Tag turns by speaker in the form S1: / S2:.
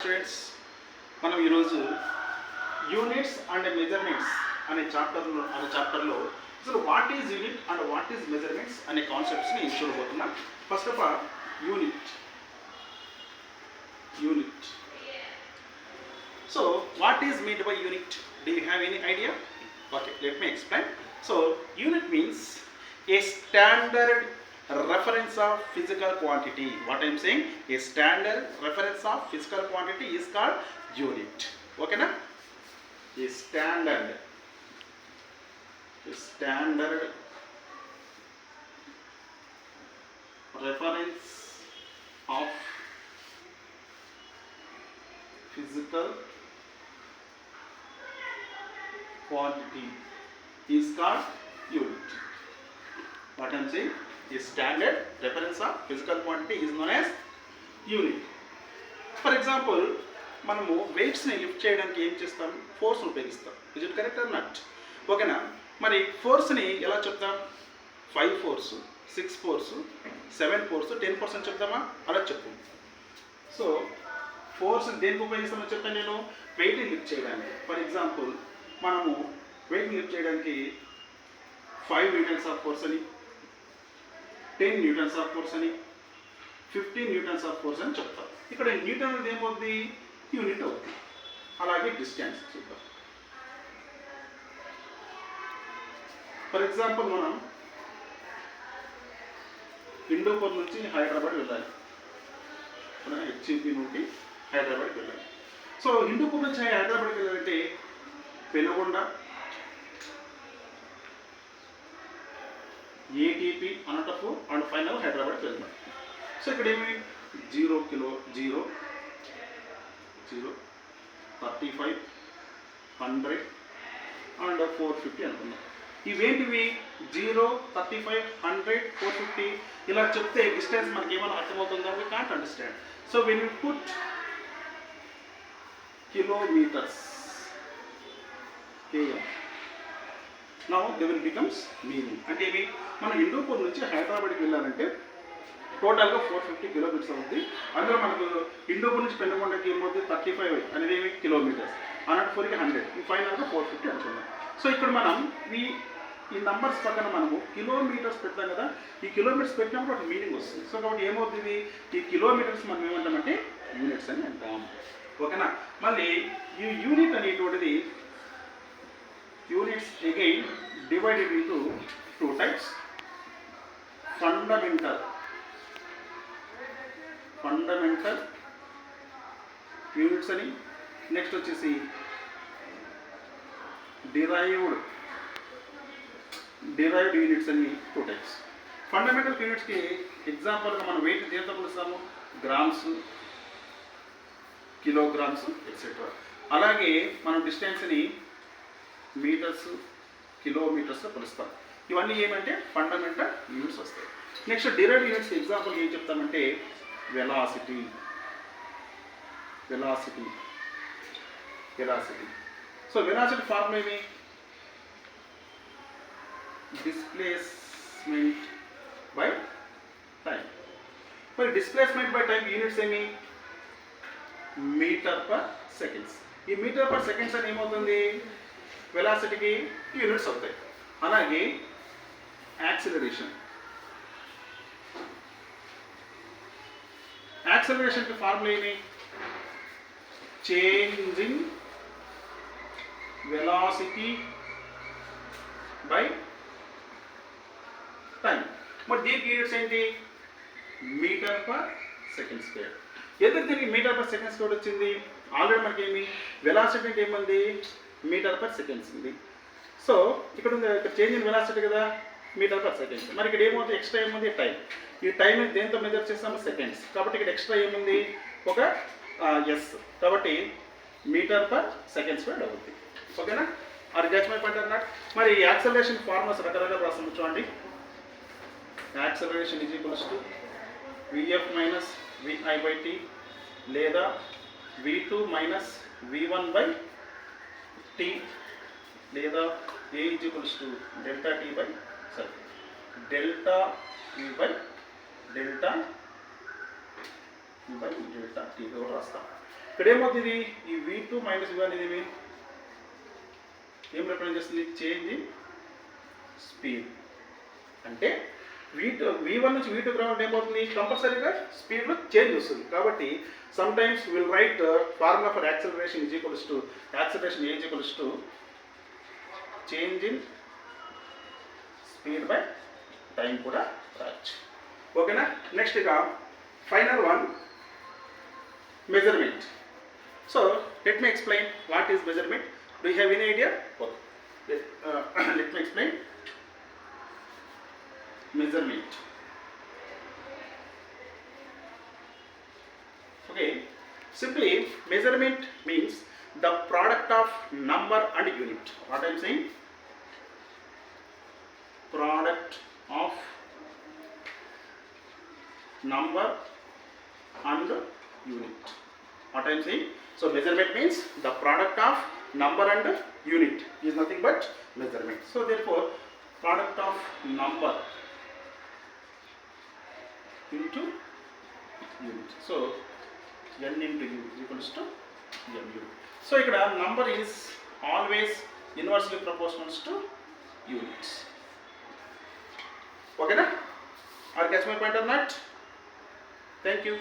S1: Students, మనం ఈరోజు units and measurements అనే చాప్టర్లో అసలు what is unit and what is measurements అనే కాన్సెప్ట్స్ని చూడబోతున్నాం. First of all unit. So what is mean by unit? Do you have any idea? Okay, let me explain. So unit means a standard reference of physical quantity. What I am saying, a standard reference of physical quantity is called unit. Okay na? A standard reference of physical quantity is called unit. What I am saying, a standard reference of physical quantity is known as unit. For example, మనము వెయిట్స్ని lift చేయడానికి ఏం చేస్తాం? ఫోర్స్ని ఉపయోగిస్తాం. Is it correct or not? ఓకేనా? మరి ఫోర్స్ని ఎలా చెప్తాం? 5 force, 6 force, 7 force, 10% చెప్తామా? అలా చెప్పు. సో ఫోర్స్ని దేనికి ఉపయోగిస్తామో చెప్తాను నేను. వెయిట్ని లిఫ్ట్ చేయడానికి. ఫర్ ఎగ్జాంపుల్, మనము వెయిట్ని లిఫ్ట్ చేయడానికి 5 న్యూటన్స్ ఆఫ్ ఫోర్స్ అని, 10 న్యూటన్స్ ఆఫ్ ఫోర్స్ అని, 15 న్యూటన్స్ ఆఫ్ ఫోర్స్ అని చెప్తాం. ఇక్కడ న్యూటన్ అనేది ఏమవుతుంది? యూనిట్ అవుతుంది. అలాగే డిస్టెన్స్ చూద్దాం. ఫర్ ఎగ్జాంపుల్, మనం హిందూపూర్ నుంచి హైదరాబాద్ వెళ్ళాలి. హెచ్ఈపీ నుండి హైదరాబాద్కి వెళ్ళాలి. సో హిందూపూర్ నుంచి హైదరాబాద్కి వెళ్ళాలంటే Penukonda, ATP, Anantapur and final హైదరాబాద్కి వెళ్తాం. సో ఇక్కడ ఏమి 0 కిలో 0 35 100 అండ్ 450 అనుకున్నాం. ఇవేంటివి? 0 35 100 450 ఇలా చెప్తే డిస్టెన్స్ మనకి ఏమైనా అర్థమవుతుందా? We can't understand. So when you put kilometres km, now they will becomes meaning. అంటే ఏమి? మనం హిందూపూర్ నుంచి హైదరాబాద్కి వెళ్ళాలంటే టోటల్గా 450 కిలోమీటర్స్ అవుతుంది. అందులో మనకు హిందూపూర్ నుంచి పెనుగొండకి ఏమవుతుంది? 35 అనేది ఏమి? కిలోమీటర్స్. అనంతపూర్కి 100, ఈ ఫైనల్గా 450 అనుకున్నాం. సో ఇక్కడ మనం ఈ నంబర్స్ పక్కన మనము కిలోమీటర్స్ పెడతాం కదా. ఈ కిలోమీటర్స్ పెట్టినప్పుడు ఒక మీనింగ్ వస్తుంది. సో కాబట్టి ఏమవుతుంది? ఈ కిలోమీటర్స్ మనం ఏమంటామంటే యూనిట్స్ అని అంటాం. ఓకేనా? మళ్ళీ ఈ యూనిట్ అనేటువంటిది units again divided into 2 types. Fundamental units అని, నెక్స్ట్ వచ్చేసి derived units అని 2 types. ఫండమెంటల్ యూనిట్స్కి ఎగ్జాంపుల్గా మనం వెయిట్ దేంతో కొలుస్తాము? Grams, kilograms etcetera. అలాగే మనం డిస్టెన్స్ని మీటర్స్, కిలోమీటర్స్ కొలుస్తాం. ఇవన్నీ ఏమంటే ఫండమెంటల్ యూనిట్స్ వస్తాయి. నెక్స్ట్ డిరైవ్డ్ యూనిట్స్ ఎగ్జాంపుల్ ఏం చెప్తామంటే వెలాసిటీ. సో వెలాసిటీ ఫార్ములా ఏమి? Displacement by time. మరి డిస్ప్లేస్మెంట్ బై టైం యూనిట్స్ ఏమి? Metre per seconds. ఈ మీటర్ పర్ సెకండ్స్ అని ఏమవుతుంది? వెలాసిటీకి యూనిట్స్ అవుతాయి. అలాగే యాక్సిలరేషన్కి ఫార్ములా ఏమి? Changing velocity by time. మరి దీనికి యూనిట్స్ ఏంటి? Metre per second square. ఎందుకు దీనికి మీటర్ పర్ సెకండ్ స్క్వేర్ వచ్చింది? ఆల్రెడీ మనకి ఏమి వెలాసిటీ అంటే ఏముంది? మీటర్ పర్ సెకండ్స్ ఉంది. సో ఇక్కడ ఉంది, ఇక్కడ చేంజ్ ఇన్ వెలాసిటీ కదా, మీటర్ పర్ సెకండ్స్. మరి ఇక్కడ ఏమవుతుంది? ఎక్స్ట్రా ఏముంది? టైం. ఈ టైం దేంతో మెజర్ చేస్తాము? సెకండ్స్. కాబట్టి ఇక్కడ ఎక్స్ట్రా ఏముంది? ఒక ఎస్. కాబట్టి మీటర్ పర్ సెకండ్ స్క్వేర్ అవుతుంది. ఓకేనా? అది గెచ్ మై పాయింట్ అన్నట్టు. మరి యాక్సలరేషన్ ఫార్ములాస్ రకరకాల రాస్తాము చూడండి. Acceleration is equals to vf minus vi by t లేదా v2 minus v1 by t లేదా a is equals to delta t by delta v by delta t రాస్తాం. ఇక్కడ ఏమవుతుంది ఈ V2 మైనస్ V1 అనేది ఏం రిప్రజెంట్ చేస్తుంది? Change in speed. అంటే V1 నుంచి V2 రావడం ఏమవుతుంది? కంపల్సరీగా స్పీడ్లో చేంజ్ వస్తుంది. కాబట్టి some times will write formula for acceleration is equals to acceleration is equals to change in speed by time కూడా రావచ్చు. ఓకేనా? నెక్స్ట్ ఇక final one, measurement. So let me explain what is measurement. Do you have any idea? Okay, let me explain measurement. Okay, simply measurement means the product of number and unit. What I am saying? Product of number and unit. What I am saying? So measurement means the product of number and unit is nothing but measurement. So therefore product of number into unit. So n into u is equals to mu. So ఇక్కడ number is always inversely proportional to units. Okay na? Are you catch my point or not? Thank you.